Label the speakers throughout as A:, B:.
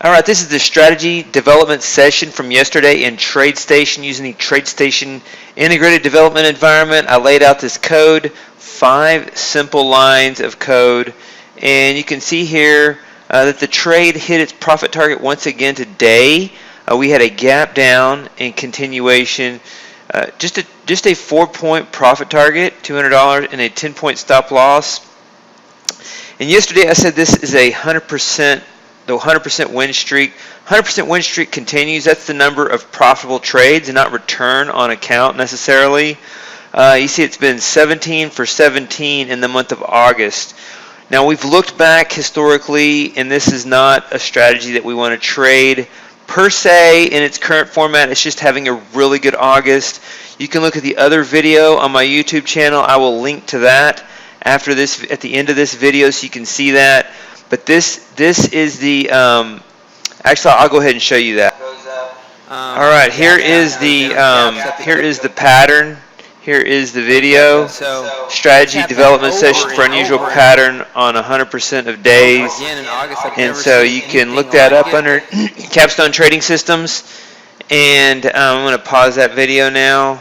A: All right, this is the strategy development session from yesterday in Tradestation using the Tradestation integrated development environment. I laid out this code, 5 simple lines of code, and you can see here that the trade hit its profit target once again today. We had a gap down in continuation, just a 4-point profit target, $200, and a 10-point stop loss. And yesterday I said this is a 100%. The 100% win streak. 100% win streak continues. That's the number of profitable trades and not return on account necessarily. You see it's been 17 for 17 in the month of August. Now we've looked back historically, and this is not a strategy that we want to trade per se in its current format. It's just having a really good August. You can look at the other video on my YouTube channel. I will link to that after this at the end of this video so you can see that. But this is the actually I'll go ahead and show you that. All right, here is the pattern. Here is the video. Strategy development session for unusual pattern on 100% of days. And so you can look that up under Capstone Trading Systems. And I'm going to pause that video now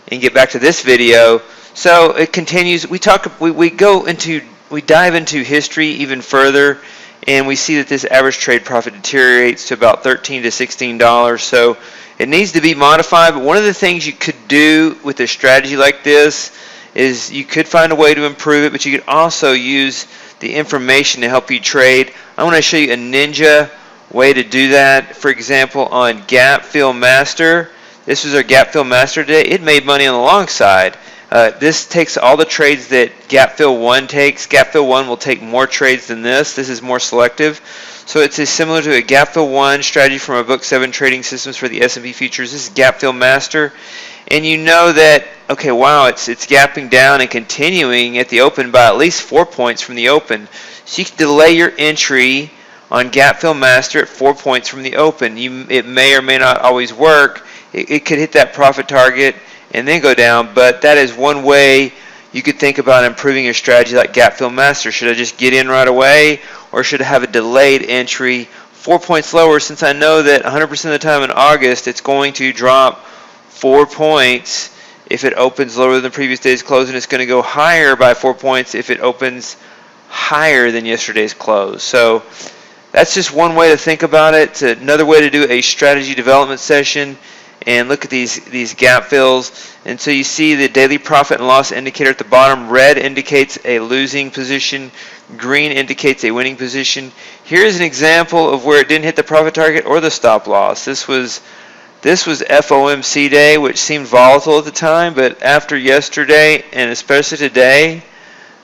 A: and get back to this video. So it continues. We dive into history even further, and we see that this average trade profit deteriorates to about $13 to $16. So it needs to be modified. But one of the things you could do with a strategy like this is you could find a way to improve it, but you could also use the information to help you trade. I want to show you a ninja way to do that. For example, on Gap Fill Master, this was our Gap Fill Master today. It made money on the long side. This takes all the trades that Gap Fill 1 takes. Gap Fill 1 will take more trades than this. This is more selective. So it's similar to a Gap Fill 1 strategy from our book 7 Trading Systems for the S&P Futures. This is Gap Fill Master. And you know that, okay, wow, it's gapping down and continuing at the open by at least 4 points from the open. So you can delay your entry on Gap Fill Master at 4 points from the open. It may or may not always work. It could hit that profit target and then go down, but that is one way you could think about improving your strategy like Gap Fill Master. Should I just get in right away, or should I have a delayed entry 4 points lower, since I know that 100% of the time in August it's going to drop 4 points if it opens lower than the previous day's close, and it's going to go higher by 4 points if it opens higher than yesterday's close. So that's just one way to think about it. It's another way to do a strategy development session. And look at these gap fills, and so you see the daily profit and loss indicator at the bottom. Red indicates a losing position, green indicates a winning position. Here's an example of where it didn't hit the profit target or the stop loss. This was FOMC day, which seemed volatile at the time, but after yesterday and especially today,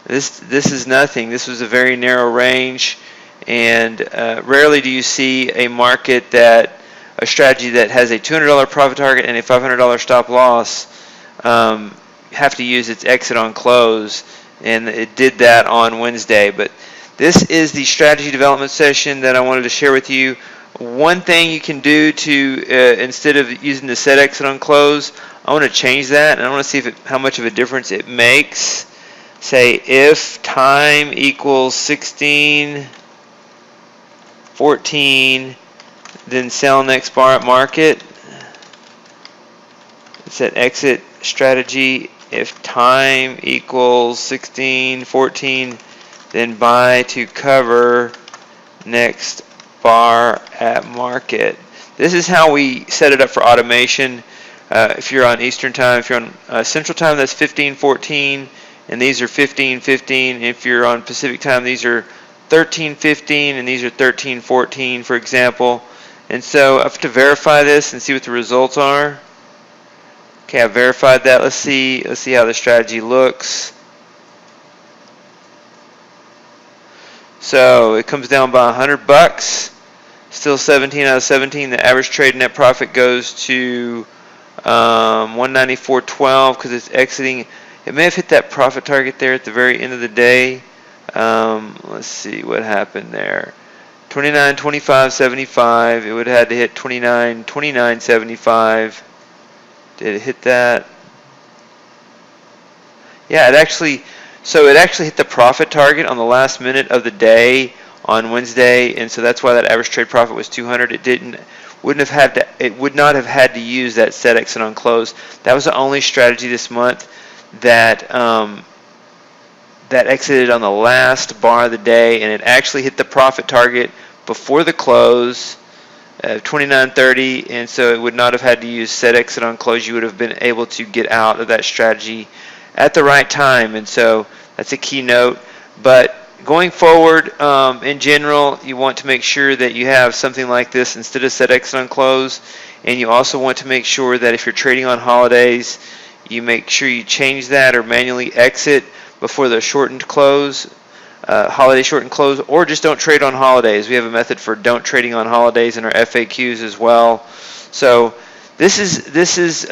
A: this is nothing. This was a very narrow range, and rarely do you see a strategy that has a $200 profit target and a $500 stop loss have to use its exit on close, and it did that on Wednesday. But this is the strategy development session that I wanted to share with you. One thing you can do to instead of using the set exit on close, I want to change that, and I want to see how much of a difference it makes. Say if time equals 16, 14, then sell next bar at market. It's an exit strategy. If time equals 16, 14, then buy to cover next bar at market. This is how we set it up for automation. If you're on Eastern time, if you're on Central time, that's 15:14, and these are 15:15. If you're on Pacific time, these are 13:15, and these are 13:14, for example. And so I have to verify this and see what the results are. Okay, I've verified that. Let's see how the strategy looks. So it comes down by $100. Still 17 out of 17. The average trade net profit goes to 194.12 because it's exiting. It may have hit that profit target there at the very end of the day. Let's see what happened there. 29.25.75. It would have had to hit 29.75. Did it hit that? Yeah, it actually hit the profit target on the last minute of the day on Wednesday, and so that's why that average trade profit was 200. It would not have had to use that set exit on close. That was the only strategy this month that that exited on the last bar of the day, and it actually hit the profit target before the close, 29.30, and so it would not have had to use set exit on close. You would have been able to get out of that strategy at the right time, and so that's a key note. But going forward, in general, you want to make sure that you have something like this instead of set exit on close, and you also want to make sure that if you're trading on holidays, you make sure you change that or manually exit before the shortened close, holiday shortened close, or just don't trade on holidays. We have a method for don't trading on holidays in our FAQs as well. So this is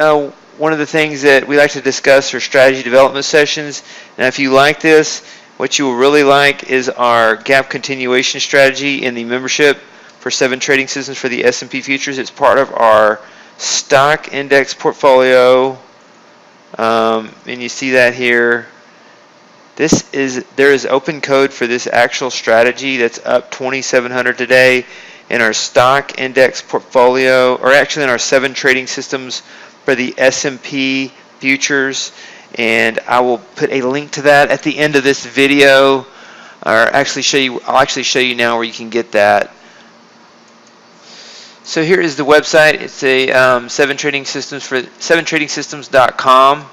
A: one of the things that we like to discuss for strategy development sessions. Now, if you like this, what you will really like is our gap continuation strategy in the membership for 7 trading systems for the S&P futures. It's part of our stock index portfolio, and you see that here. There is open code for this actual strategy that's up 2,700 today in our stock index portfolio, or actually in our 7 trading systems for the S&P futures, and I will put a link to that at the end of this video, or I'll actually show you now where you can get that. So here is the website. It's a 7tradingsystems.com.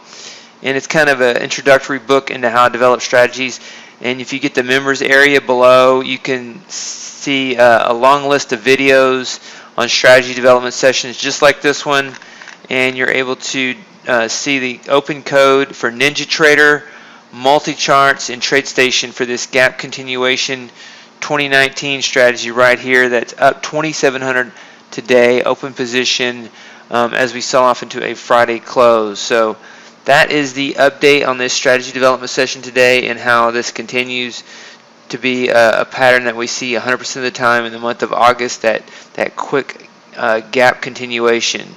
A: And it's kind of an introductory book into how to develop strategies. And if you get the members area below, you can see a long list of videos on strategy development sessions just like this one. And you're able to see the open code for NinjaTrader, multi-charts, and Tradestation for this gap continuation 2019 strategy right here. That's up 2,700 today, open position, as we sell off into a Friday close. So that is the update on this strategy development session today, and how this continues to be a pattern that we see 100% of the time in the month of August, that quick gap continuation.